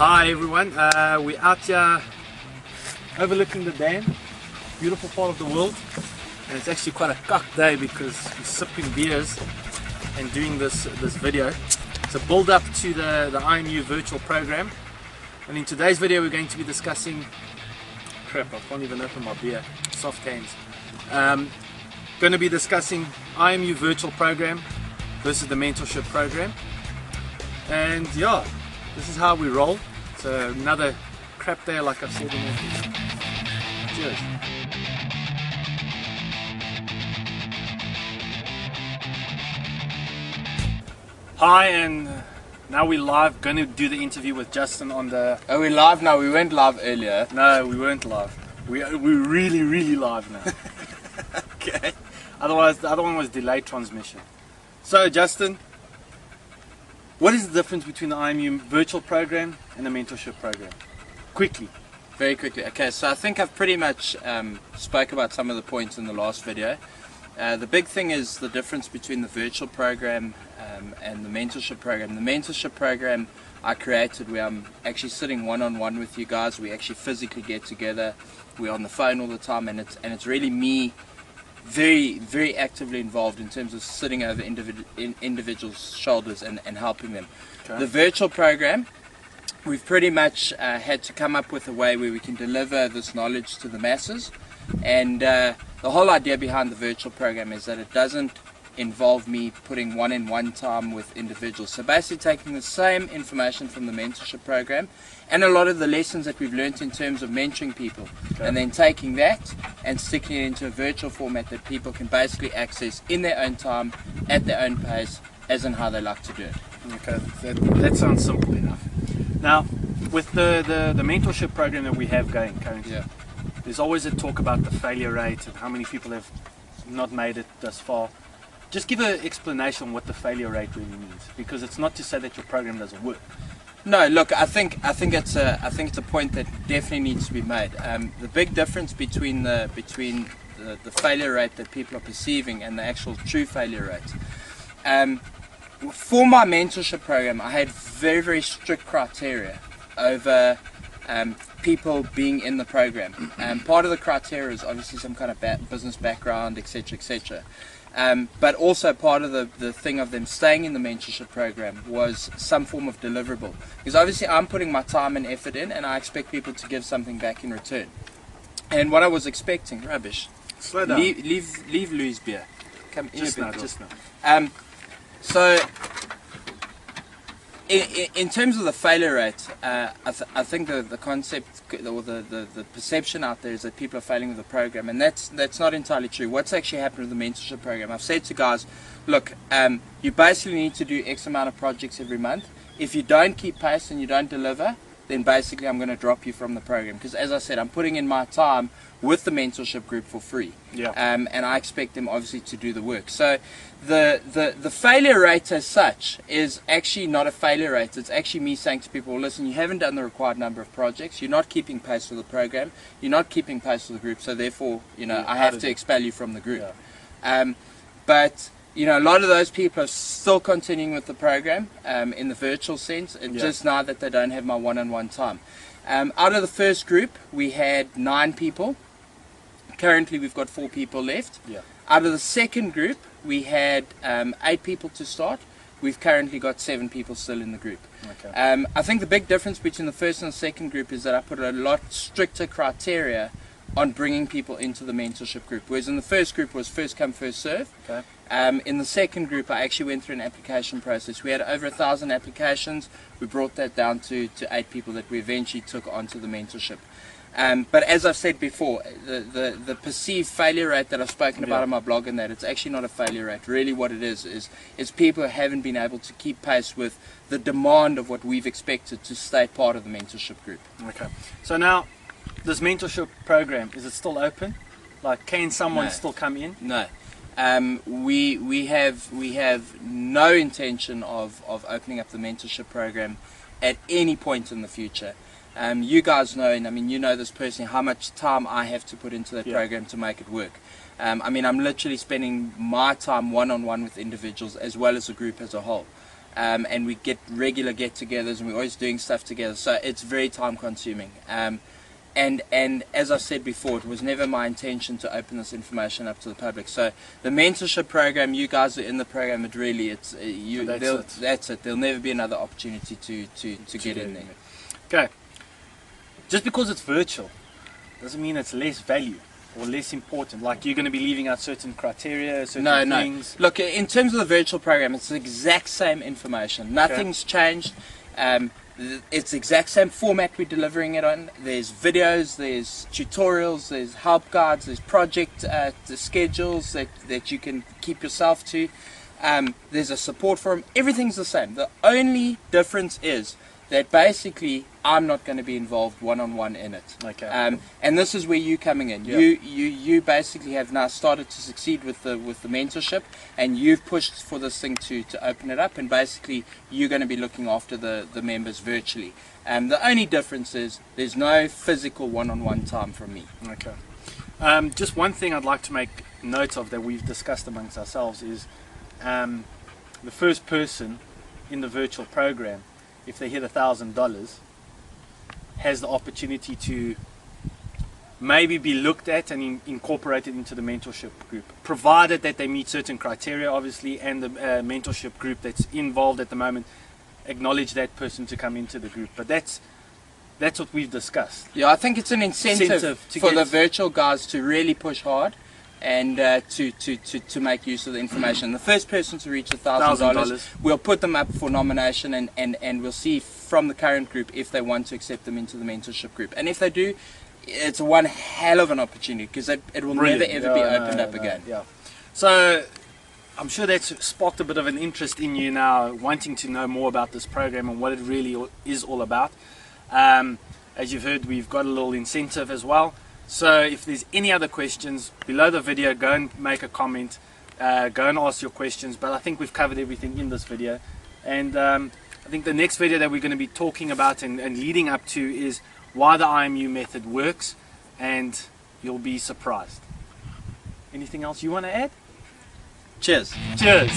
Hi everyone, we're out here overlooking the dam, beautiful part of the world, and it's actually quite a cock day because we're sipping beers and doing this video. It's a build up to the IMU virtual program, and in today's video we're going to be discussing, crap I can't even open my beer, soft cans, going to be discussing IMU virtual program versus the mentorship program, and yeah, this is how we roll. It's another crap day like I've said in the Cheers. Hi, and now we're live, going to do the interview with Justin on the... Are we live now? We weren't live earlier. No, we weren't live. We're really live now. Okay. Otherwise, the other one was delayed transmission. So Justin, what is the difference between the IMU virtual program and the mentorship program? Quickly. Very quickly. Okay, so I think I've pretty much spoke about some of the points in the last video. The big thing is the difference between the virtual program and the mentorship program. The mentorship program I created where I'm actually sitting one-on-one with you guys. We actually physically get together. We're on the phone all the time, and it's really me very actively involved in terms of sitting over individuals' shoulders and helping them. Okay. The virtual program, we've pretty much had to come up with a way where we can deliver this knowledge to the masses, and the whole idea behind the virtual program is that it doesn't involve me putting one-on-one time with individuals. So basically taking the same information from the mentorship program and a lot of the lessons that we've learned in terms of mentoring people, okay, and then taking that and sticking it into a virtual format that people can basically access in their own time, at their own pace, as in how they like to do it. Okay, that sounds simple enough. Now, with the mentorship program that we have going currently, yeah, there's always a talk about the failure rate and how many people have not made it thus far. Just give an explanation on what the failure rate really means, because it's not to say that your program doesn't work. No, look, I think it's a point that definitely needs to be made. The big difference between the failure rate that people are perceiving and the actual true failure rate. For my mentorship program, I had very strict criteria over people being in the program. Part of the criteria is obviously some kind of business background, etc. But also part of the thing of them staying in the mentorship program was some form of deliverable. Because obviously I'm putting my time and effort in, and I expect people to give something back in return. And what I was expecting, rubbish. Slow down. Leave Louis' beer. Come in just a bit. now, just now. So, in terms of the failure rate, I think the concept or the perception out there is that people are failing with the program, and that's not entirely true. What's actually happened with the mentorship program? I've said to guys, look, you basically need to do X amount of projects every month. If you don't keep pace and you don't deliver, then basically I'm going to drop you from the program, because as I said, I'm putting in my time with the mentorship group for free, yeah, and I expect them obviously to do the work. So the failure rate as such is actually not a failure rate. It's actually me saying to people, well, listen, you haven't done the required number of projects, you're not keeping pace with the program, you're not keeping pace with the group, so therefore, you know, I have to expel you from the group. Yeah. But you know, a lot of those people are still continuing with the program in the virtual sense, and yeah, just now that they don't have my one-on-one time. Out of the first group, we had 9 people. Currently, we've got 4 people left. Yeah. Out of the second group, we had 8 people to start. We've currently got 7 people still in the group. Okay. I think the big difference between the first and the second group is that I put a lot stricter criteria on bringing people into the mentorship group, whereas in the first group was first come, first serve. Okay. In the second group, I actually went through an application process. We had over 1,000 applications. We brought that down to 8 people that we eventually took onto the mentorship. But as I've said before, the perceived failure rate that I've spoken about on my blog and that, it's actually not a failure rate. Really what it is people who haven't been able to keep pace with the demand of what we've expected to stay part of the mentorship group. Okay. So now, this mentorship program, is it still open? Like, can someone still come in? No. We have no intention of opening up the mentorship program at any point in the future. You guys know, and I mean, you know this personally, how much time I have to put into that program to make it work. I mean, I'm literally spending my time one-on-one with individuals as well as a group as a whole. and we get regular get-togethers, and we're always doing stuff together. So it's very time-consuming. And as I said before, it was never my intention to open this information up to the public. So the mentorship program, you guys are in the program. It really, it's you. So that's it. There'll never be another opportunity to get in there. Okay. Just because it's virtual doesn't mean it's less value or less important. Like you're going to be leaving out certain criteria, certain things. No. Look, in terms of the virtual program, it's the exact same information. Nothing's changed. It's the exact same format we're delivering it on. There's videos, there's tutorials, there's help guides, there's project schedules that you can keep yourself to. There's a support forum. Everything's the same. The only difference is that basically I'm not going to be involved one-on-one in it. Okay. And this is where you coming in. Yep. You basically have now started to succeed with the mentorship, and you've pushed for this thing to open it up, and basically you're going to be looking after the members virtually. The only difference is there's no physical one-on-one time from me. Okay. Just one thing I'd like to make note of that we've discussed amongst ourselves is the first person in the virtual program, if they hit $1,000, has the opportunity to maybe be looked at and incorporated into the mentorship group, provided that they meet certain criteria, obviously, and the mentorship group that's involved at the moment acknowledge that person to come into the group. But that's what we've discussed. Yeah, I think it's an incentive for the virtual guys to really push hard and to make use of the information. The first person to reach $1,000, we'll put them up for nomination, and we'll see from the current group if they want to accept them into the mentorship group. And if they do, it's one hell of an opportunity, because it will never ever be opened up again. Yeah. So I'm sure that's sparked a bit of an interest in you now, wanting to know more about this program and what it really is all about. As you've heard, we've got a little incentive as well. So if there's any other questions below the video, go and make a comment, go and ask your questions. But I think we've covered everything in this video. And I think the next video that we're going to be talking about and leading up to is why the IMU method works, and you'll be surprised. Anything else you want to add? Cheers. Cheers.